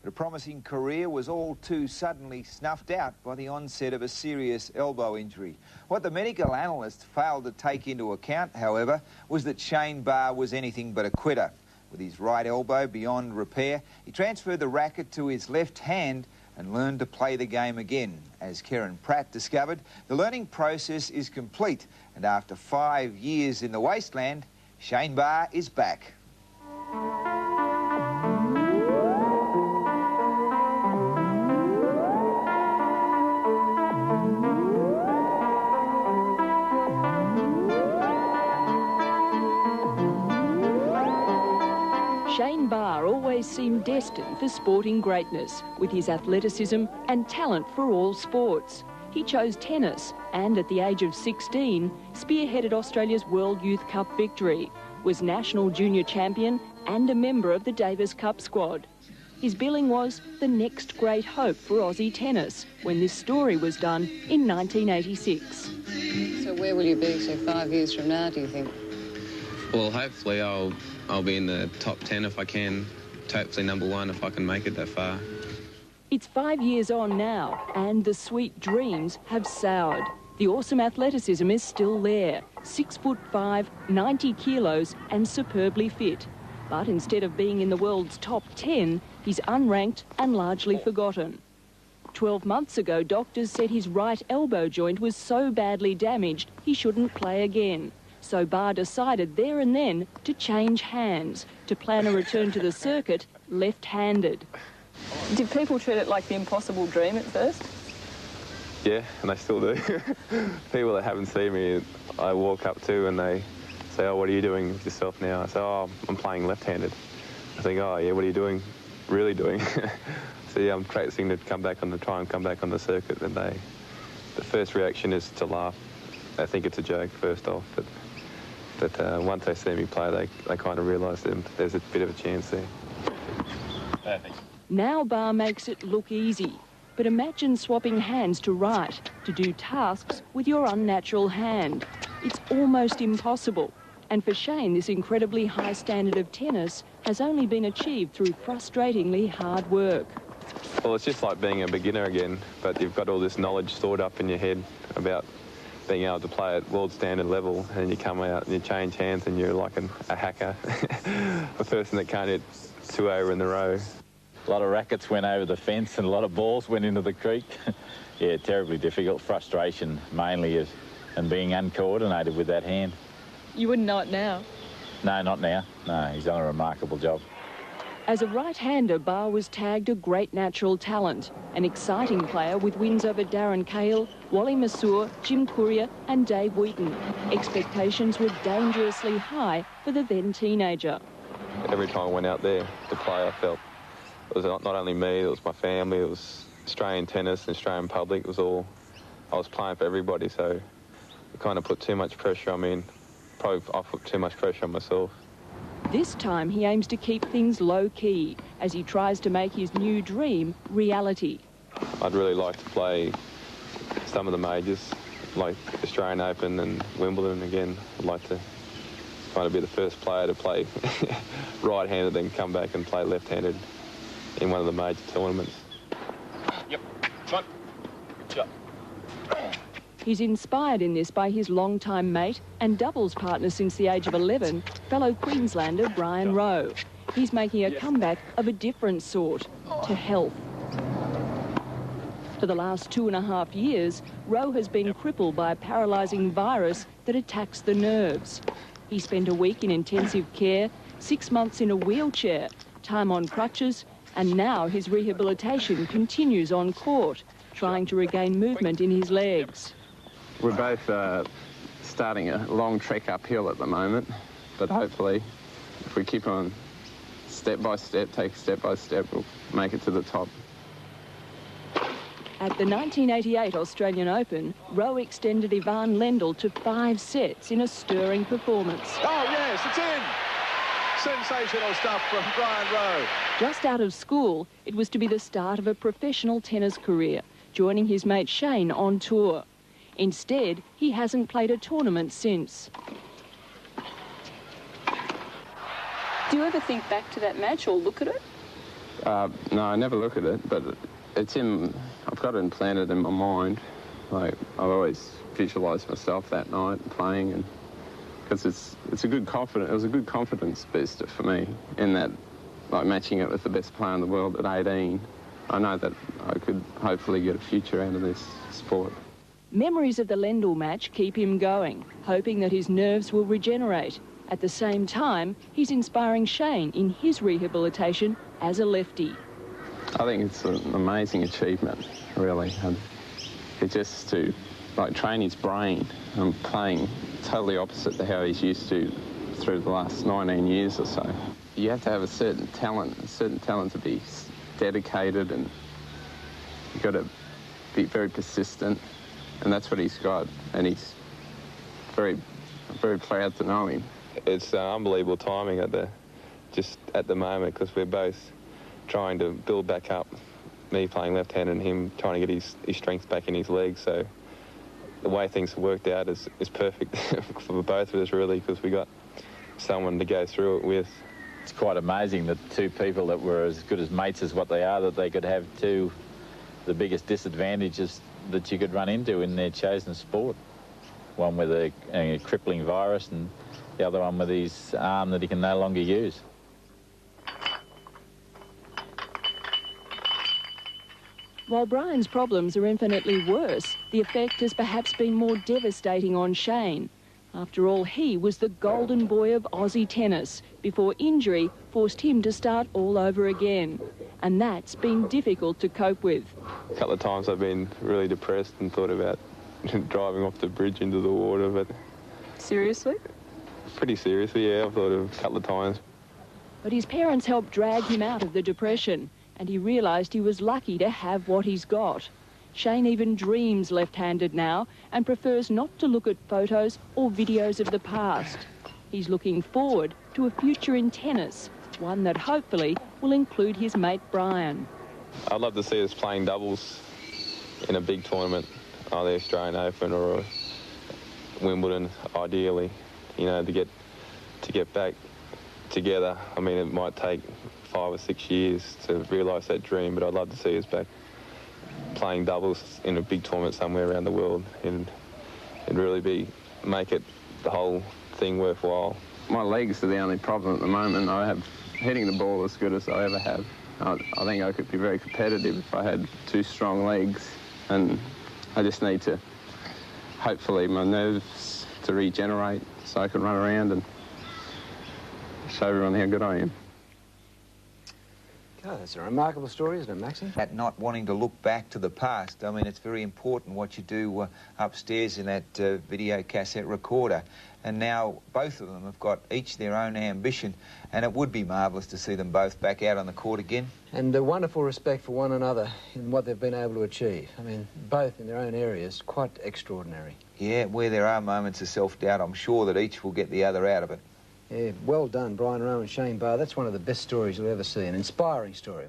But a promising career was all too suddenly snuffed out by the onset of a serious elbow injury. What the medical analysts failed to take into account, however, was that Shane Barr was anything but a quitter. With his right elbow beyond repair, he transferred the racket to his left hand and learned to play the game again. As Karen Pratt discovered, the learning process is complete, and after 5 years in the wasteland, Shane Barr is back. Shane Barr always seemed destined for sporting greatness, with his athleticism and talent for all sports. He chose tennis and, at the age of 16, spearheaded Australia's World Youth Cup victory, was national junior champion and a member of the Davis Cup squad. His billing was the next great hope for Aussie tennis when this story was done in 1986. So where will you be, 5 years from now, do you think? Well, hopefully I'll be in the top 10 if I can. Hopefully '1 if I can make it that far. It's 5 years on now, and the sweet dreams have soured. The awesome athleticism is still there. 6'5", 90 kilos, and superbly fit. But instead of being in the world's top 10, he's unranked and largely forgotten. 12 months ago, doctors said his right elbow joint was so badly damaged he shouldn't play again. So Barr decided there and then to change hands, to plan a return to the circuit left-handed. Did people treat it like the impossible dream at first? Yeah, and they still do. People that haven't seen me, I walk up to and they say, "Oh, what are you doing with yourself now?" I say, "Oh, I'm playing left-handed." I think, "Oh, yeah, what are you doing? Really doing?" So yeah, I'm practicing to try and come back on the circuit, and the first reaction is to laugh. They think it's a joke first off, but once they see me play, they kind of realise that there's a bit of a chance there. Perfect. Now Barr makes it look easy. But imagine swapping hands to right, to do tasks with your unnatural hand. It's almost impossible. And for Shane, this incredibly high standard of tennis has only been achieved through frustratingly hard work. Well, it's just like being a beginner again, but you've got all this knowledge stored up in your head about being able to play at world standard level, and you come out and you change hands and you're like a hacker, a person that can't hit 2 over in the row. A lot of rackets went over the fence and a lot of balls went into the creek. Yeah, terribly difficult. Frustration mainly, and being uncoordinated with that hand. You wouldn't know it now? No, not now. No, he's done a remarkable job. As a right-hander, Barr was tagged a great natural talent, an exciting player with wins over Darren Cahill, Wally Masur, Jim Courier and Dave Wheaton. Expectations were dangerously high for the then teenager. Every time I went out there to play, I felt it was not only me, it was my family, it was Australian tennis, and Australian public. It was all, I was playing for everybody, so it kind of put too much pressure on me, and probably I put too much pressure on myself. This time he aims to keep things low-key as he tries to make his new dream reality. I'd really like to play some of the majors, like Australian Open and Wimbledon again. I'd like to kind of be the first player to play right-handed, then come back and play left-handed in one of the major tournaments. Yep, front, shot. He's inspired in this by his longtime mate and doubles partner since the age of 11, fellow Queenslander Brian Rowe. He's making a comeback of a different sort, to health. For the last 2.5 years, Rowe has been crippled by a paralysing virus that attacks the nerves. He spent a week in intensive care, 6 months in a wheelchair, time on crutches, and now his rehabilitation continues on court, trying to regain movement in his legs. We're both starting a long trek uphill at the moment, but hopefully if we keep on step by step, take step by step, we'll make it to the top. At the 1988 Australian Open, Rowe extended Ivan Lendl to 5 sets in a stirring performance. Oh yes, it's in! Sensational stuff from Brian Rowe. Just out of school, it was to be the start of a professional tennis career, joining his mate Shane on tour. Instead, he hasn't played a tournament since. Do you ever think back to that match or look at it? No, I never look at it, but it's I've got it implanted in my mind. Like, I've always visualised myself that night playing, and because it was a good confidence booster for me in that, like, matching it with the best player in the world at 18. I know that I could hopefully get a future out of this sport. Memories of the Lendl match keep him going, hoping that his nerves will regenerate. At the same time, he's inspiring Shane in his rehabilitation as a lefty. I think it's an amazing achievement, really. It's just to, like, train his brain and playing totally opposite to how he's used to through the last 19 years or so. You have to have a certain talent to be dedicated, and you've got to be very persistent, and that's what he's got, and he's very, very proud to know him. It's unbelievable timing at the moment, because we're both trying to build back up, me playing left-handed and him trying to get his strength back in his legs. So the way things have worked out is perfect for both of us, really, because we got someone to go through it with. It's quite amazing that two people that were as good as mates as what they are, that they could have two the biggest disadvantages that you could run into in their chosen sport. One with a crippling virus and the other one with his arm that he can no longer use. While Brian's problems are infinitely worse, the effect has perhaps been more devastating on Shane. After all, he was the golden boy of Aussie tennis before injury forced him to start all over again. And that's been difficult to cope with. A couple of times I've been really depressed and thought about driving off the bridge into the water, but... Seriously? Pretty seriously, yeah. I've thought of a couple of times. But his parents helped drag him out of the depression, and he realised he was lucky to have what he's got. Shane even dreams left-handed now and prefers not to look at photos or videos of the past. He's looking forward to a future in tennis, one that hopefully will include his mate Brian. I'd love to see us playing doubles in a big tournament, either Australian Open or Wimbledon, ideally, you know, to get back together. I mean, it might take 5 or 6 years to realise that dream, but I'd love to see us back playing doubles in a big tournament somewhere around the world and really make it the whole thing worthwhile. My legs are the only problem at the moment. I have hitting the ball as good as I ever have. I think I could be very competitive if I had 2 strong legs, and I just need to, hopefully, my nerves to regenerate so I can run around and show everyone how good I am. God, that's a remarkable story, isn't it, Maxie? That not wanting to look back to the past. I mean, it's very important what you do upstairs in that video cassette recorder. And now both of them have got each their own ambition, and it would be marvellous to see them both back out on the court again. And a wonderful respect for one another in what they've been able to achieve. I mean, both in their own areas, quite extraordinary. Yeah, where there are moments of self-doubt, I'm sure that each will get the other out of it. Yeah, well done, Brian Rowe and Shane Barr. That's one of the best stories you'll ever see, an inspiring story.